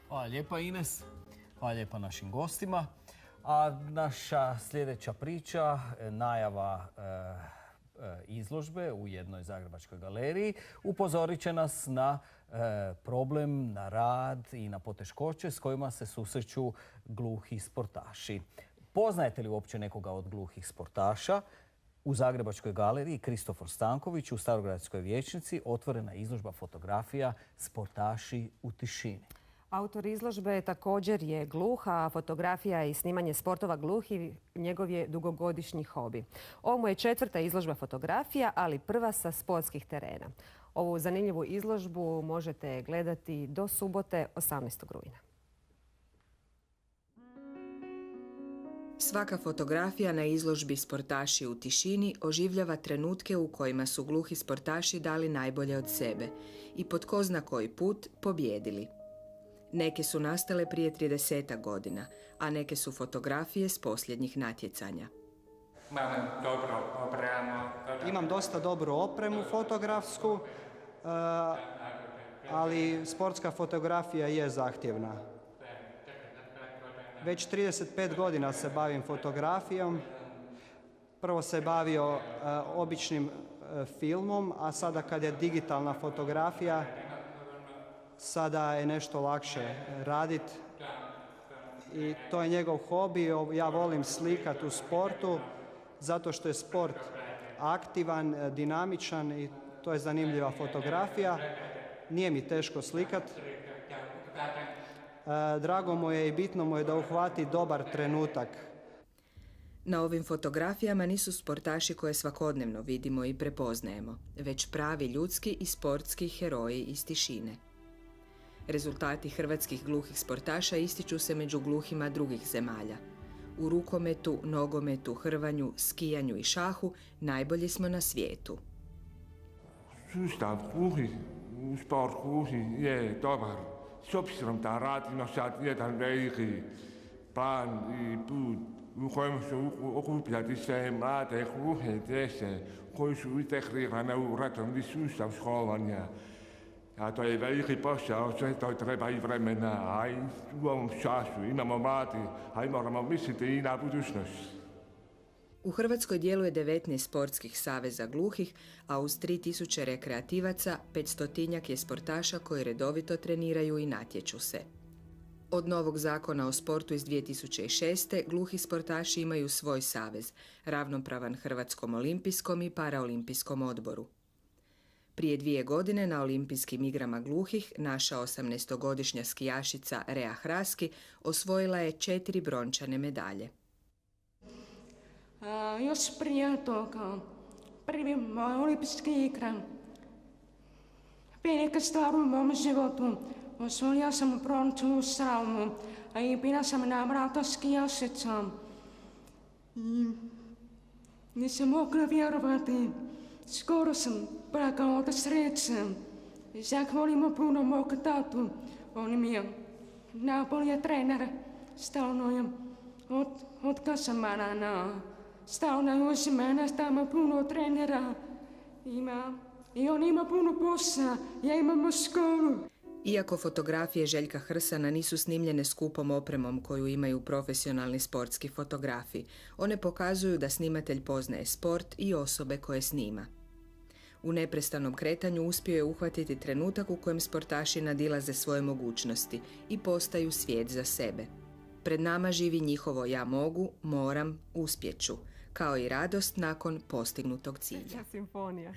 Hvala lijepa Ines, hvala lijepa našim gostima. A naša sljedeća priča, najava izložbe u jednoj zagrebačkoj galeriji, upozorit će nas na problem, na rad i na poteškoće s kojima se susreću gluhi sportaši. Poznajete li uopće nekoga od gluhih sportaša? U Zagrebačkoj galeriji Kristofor Stanković u Starogradskoj vijećnici otvorena izložba fotografija Sportaši u tišini. Autor izložbe također je gluh, a fotografija i snimanje sportova gluhih njegov je dugogodišnji hobi. Ovo mu je 4. izložba fotografija, ali prva sa sportskih terena. Ovu zanimljivu izložbu možete gledati do subote 18. rujna. Svaka fotografija na izložbi Sportaši u tišini oživljava trenutke u kojima su gluhi sportaši dali najbolje od sebe i po tko zna koji put pobjedili. Neke su nastale prije 30 godina, a neke su fotografije s posljednjih natjecanja. Imam dosta dobru opremu fotografsku, ali sportska fotografija je zahtjevna. Već 35 godina se bavim fotografijom. Prvo se bavio običnim filmom, a sada kad je digitalna fotografija, sada je nešto lakše raditi. I to je njegov hobi. Ja volim slikati u sportu, zato što je sport aktivan, dinamičan i to je zanimljiva fotografija. Nije mi teško slikati. Drago mu je i bitno mu je da uhvati dobar trenutak. Na ovim fotografijama nisu sportaši koje svakodnevno vidimo i prepoznajemo, već pravi ljudski i sportski heroji iz tišine. Rezultati hrvatskih gluhih sportaša ističu se među gluhima drugih zemalja. U rukometu, nogometu, hrvanju, skijanju i šahu najbolji smo na svijetu. Sustav gluhih, sport gluhih je dobar. S obzirom da radimo sad jedan veliki plan i put u kojem su okupljati sve mlade gluhe djece koji su integrirane u redovni sustav školovanja. A to je veliki posao, sve to treba i vremena, a i u ovom času imamo mladi, a i moramo misliti i na budućnost. U Hrvatskoj djeluje 19 sportskih saveza gluhih, a uz 3000 rekreativaca, 500-tinjak je sportaša koji redovito treniraju i natječu se. Od novog zakona o sportu iz 2006. gluhi sportaši imaju svoj savez, ravnopravan Hrvatskom olimpijskom i paraolimpijskom odboru. Prije 2 godine na olimpijskim igrama gluhih naša 18-godišnja skijašica Rea Hraski osvojila je 4 brončane medalje. Još prije toga, prvi moj olimpijski igra, velika stvar u mom životu, osvojila sam brončanu salmu, a i bila sam nabrata skijašica. Nisam mogla vjerovati, skoro sam plakala od sreće. Zahvalimo puno mog tatu, on mi je najbolji trener, stalno je od kasamarana. Stalno je uz mene, tamo puno trenera ima i on ima puno posla, ja imam školu. Iako fotografije Željka Hrsana nisu snimljene skupom opremom koju imaju profesionalni sportski fotografi, one pokazuju da snimatelj poznaje sport i osobe koje snima. U neprestanom kretanju uspio je uhvatiti trenutak u kojem sportaši nadilaze svoje mogućnosti i postaju svijet za sebe. Pred nama živi njihovo ja mogu, moram, uspjeću, kao i radost nakon postignutog cilja. Simfonija.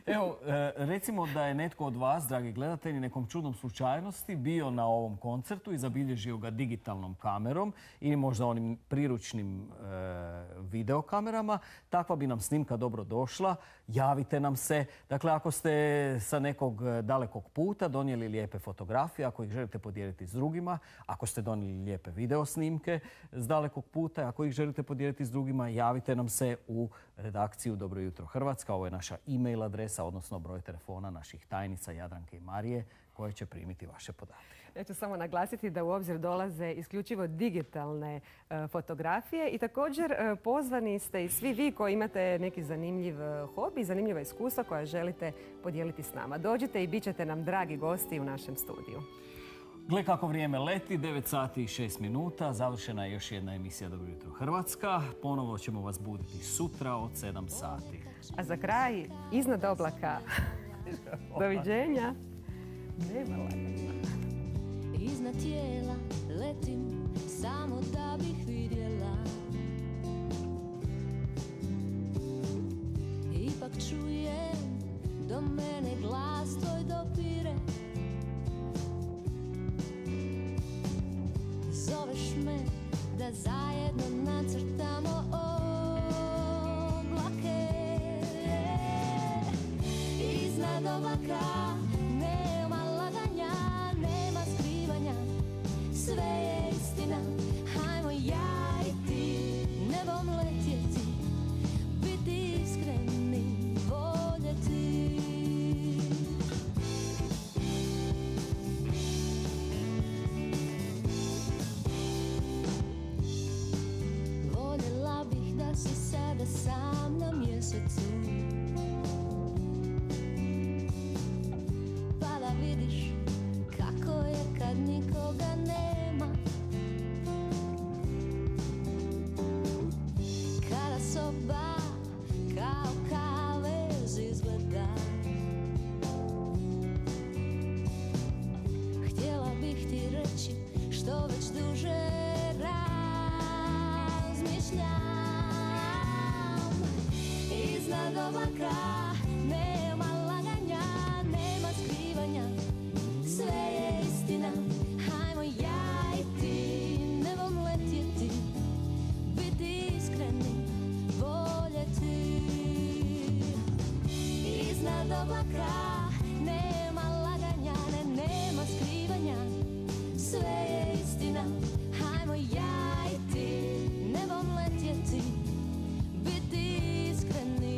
Evo, recimo da je netko od vas, dragi gledatelji, nekom čudnom slučajnosti bio na ovom koncertu i zabilježio ga digitalnom kamerom ili možda onim priručnim videokamerama. Takva bi nam snimka dobro došla. Javite nam se. Dakle, ako ste sa nekog dalekog puta donijeli lijepe fotografije, ako ih želite podijeliti s drugima, ako ste donijeli lijepe video snimke s dalekog puta, ako ih želite podijeliti s drugima, javite nam se u redakciju Dobro jutro Hrvatska. Ovo je naša e-mail adresa, odnosno broj telefona naših tajnica Jadranke i Marije koje će primiti vaše podatke. Ja ću samo naglasiti da u obzir dolaze isključivo digitalne fotografije i također pozvani ste i svi vi koji imate neki zanimljiv hobi, zanimljiva iskustva koja želite podijeliti s nama. Dođite i bit ćete nam dragi gosti u našem studiju. Gle kako vrijeme leti, 9 sati i 6 minuta, završena je još jedna emisija Dobro jutro Hrvatska. Ponovo ćemo vas buditi sutra od 7 sati. A za kraj, iznad oblaka. Doviđenja. Nema laganja. Iznad tijela letim samo da bih vidjela. Ipak čujem do mene glas tvoj dopire. Zoveš me da zajedno nacrtamo oblake. Iznad oblaka nema laganja, nema skrivanja, sve je istina. Hajmo ja i ti nebom letjeti, biti iskreni, voljeti. Voljela bih da si sada sam na mjesecu, pa da vidiš kako je kad nikoga nema. Kada soba kao kavez izgleda, htjela bih ti reći što već duže razmišljam. Iznad oblaka nema laganja, nema skrivanja, sve je istina. Hajmo ja i ti nebom letjeti, biti iskreni, voljeti. Iznad oblaka nema laganja, nema skrivanja, sve je istina. Hajmo ja i ti nebom letjeti, biti iskreni,